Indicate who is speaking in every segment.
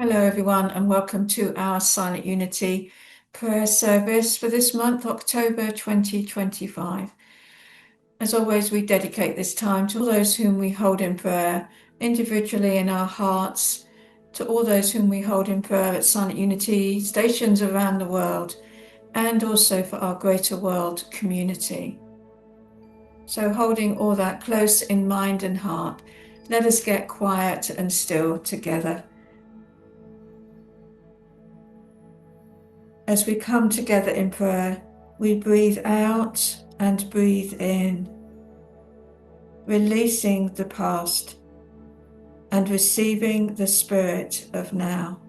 Speaker 1: Hello, everyone, and welcome to our Silent Unity prayer service for this month, October 2025. As always, we dedicate this time to all those whom we hold in prayer individually in our hearts, to all those whom we hold in prayer at Silent Unity stations around the world, and also for our greater world community. So, holding all that close in mind and heart, let us get quiet and still together. As we come together in prayer, we breathe out and breathe in, releasing the past and receiving the spirit of now.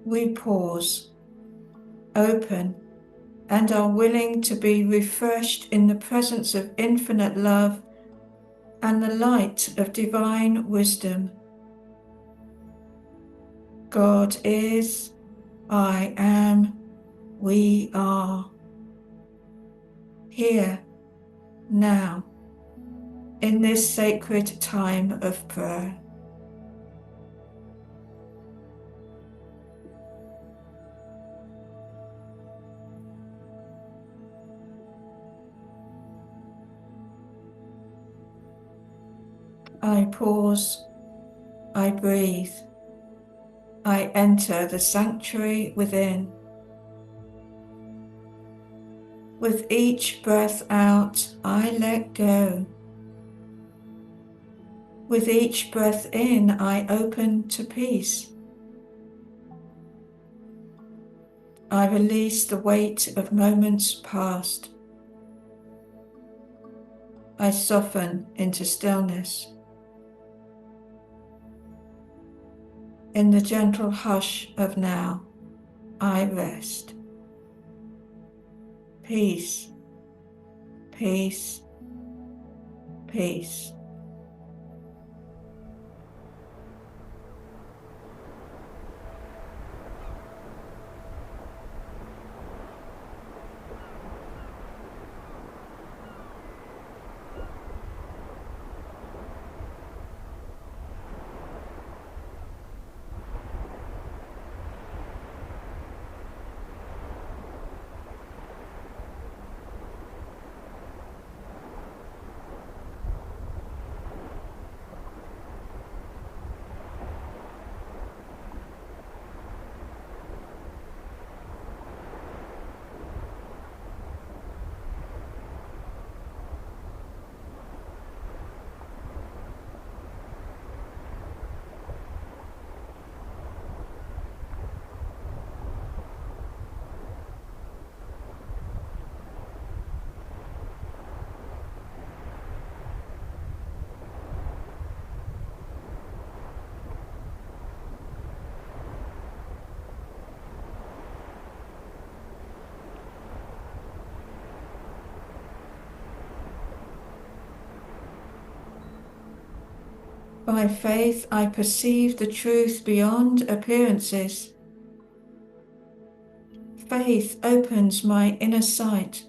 Speaker 1: We pause, open, and are willing to be refreshed in the presence of infinite love and the light of divine wisdom. God is, I am, we are. Here, now, in this sacred time of prayer. I pause, I breathe, I enter the sanctuary within. With each breath out, I let go. With each breath in, I open to peace. I release the weight of moments past. I soften into stillness. In the gentle hush of now, I rest. Peace, peace, peace. By faith, I perceive the truth beyond appearances. Faith opens my inner sight.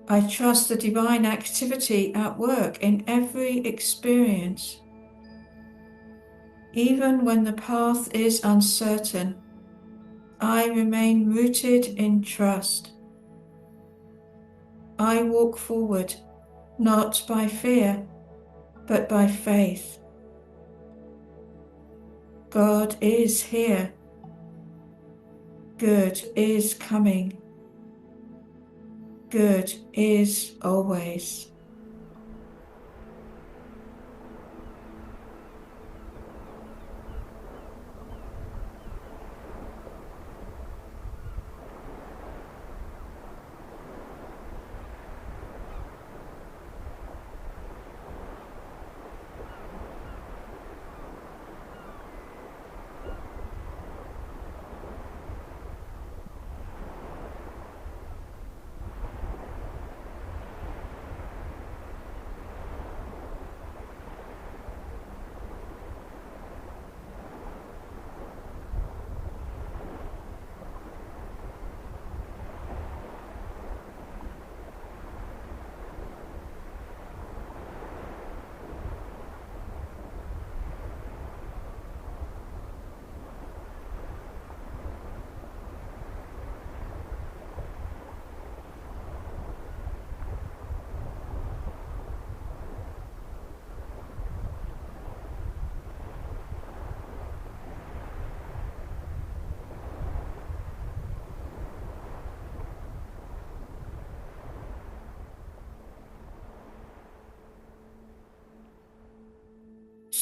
Speaker 1: I trust the divine activity at work in every experience. Even when the path is uncertain, I remain rooted in trust. I walk forward, not by fear, but by faith. God is here. Good is coming. Good is always.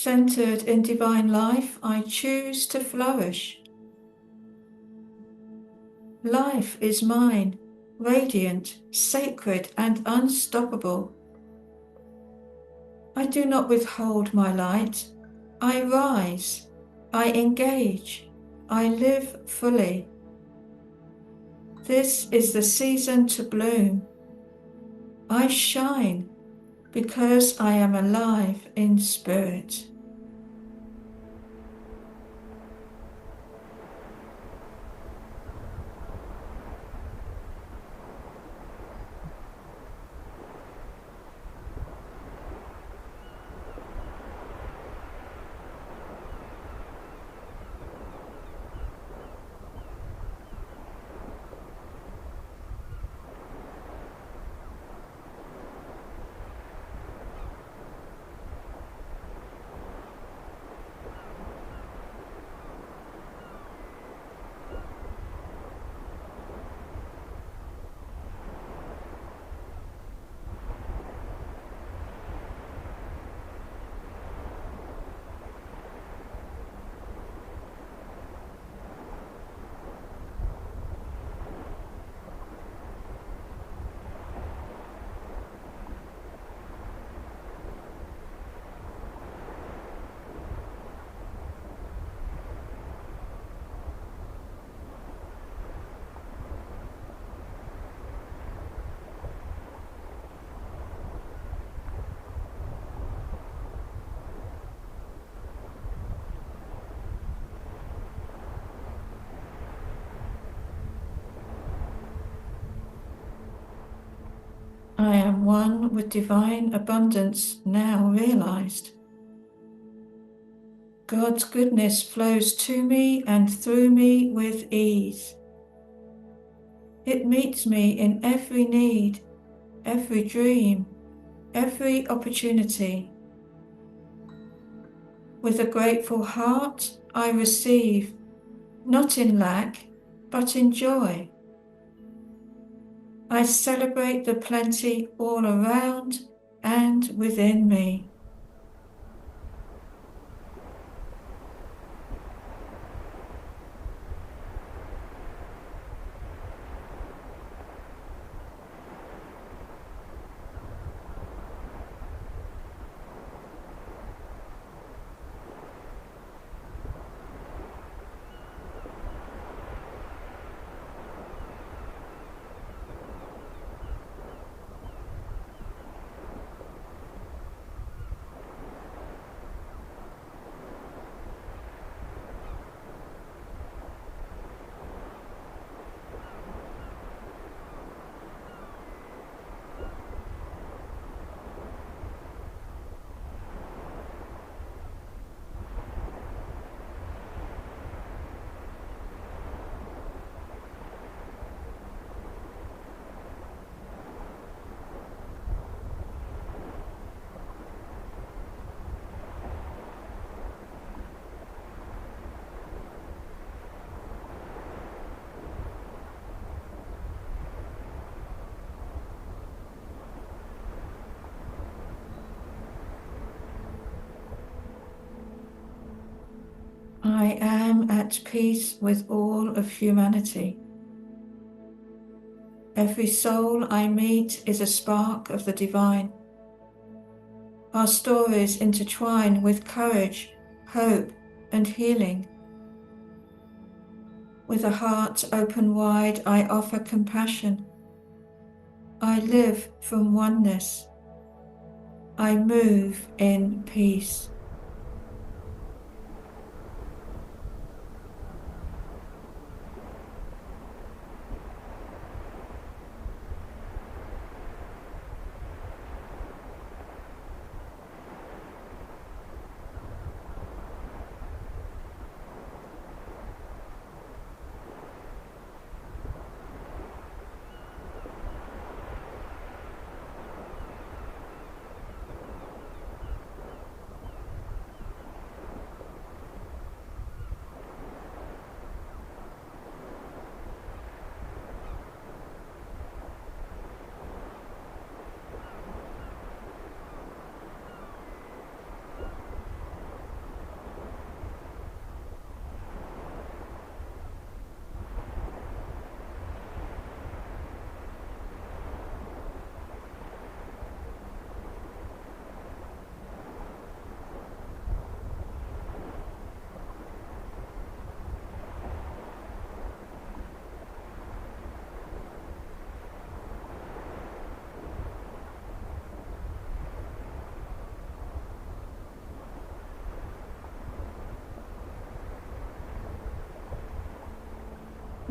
Speaker 1: Centered in divine life, I choose to flourish. Life is mine, radiant, sacred, and unstoppable. I do not withhold my light. I rise. I engage. I live fully. This is the season to bloom. I shine because I am alive in spirit. I am one with divine abundance now realized. God's goodness flows to me and through me with ease. It meets me in every need, every dream, every opportunity. With a grateful heart, I receive, not in lack, but in joy. I celebrate the plenty all around and within me. I am at peace with all of humanity. Every soul I meet is a spark of the divine. Our stories intertwine with courage, hope, and healing. With a heart open wide, I offer compassion. I live from oneness. I move in peace.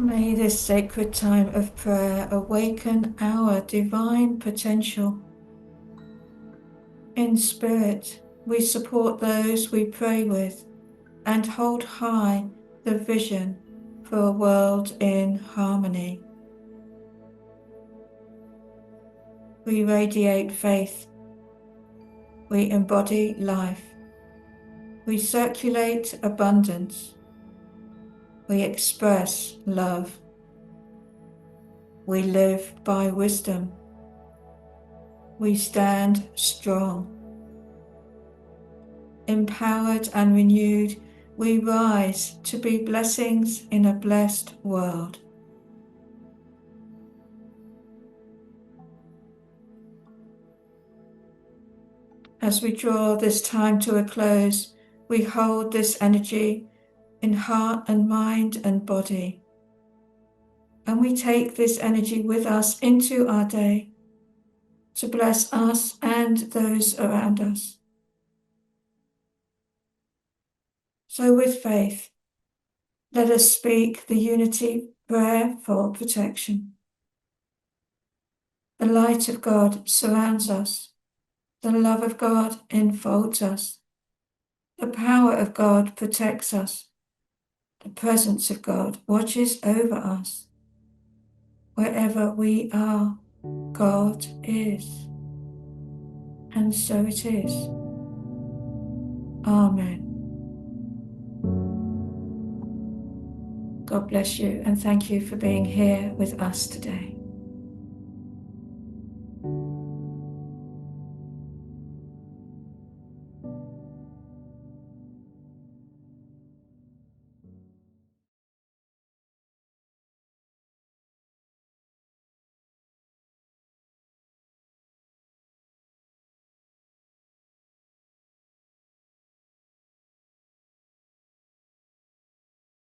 Speaker 1: May this sacred time of prayer awaken our divine potential. In spirit, we support those we pray with and hold high the vision for a world in harmony. We radiate faith. We embody life. We circulate abundance. We express love. We live by wisdom. We stand strong. Empowered and renewed, we rise to be blessings in a blessed world. As we draw this time to a close, we hold this energy in heart and mind and body. And we take this energy with us into our day to bless us and those around us. So with faith, let us speak the unity prayer for protection. The light of God surrounds us. The love of God enfolds us. The power of God protects us. The presence of God watches over us. Wherever we are, God is. And so it is. Amen. God bless you and thank you for being here with us today.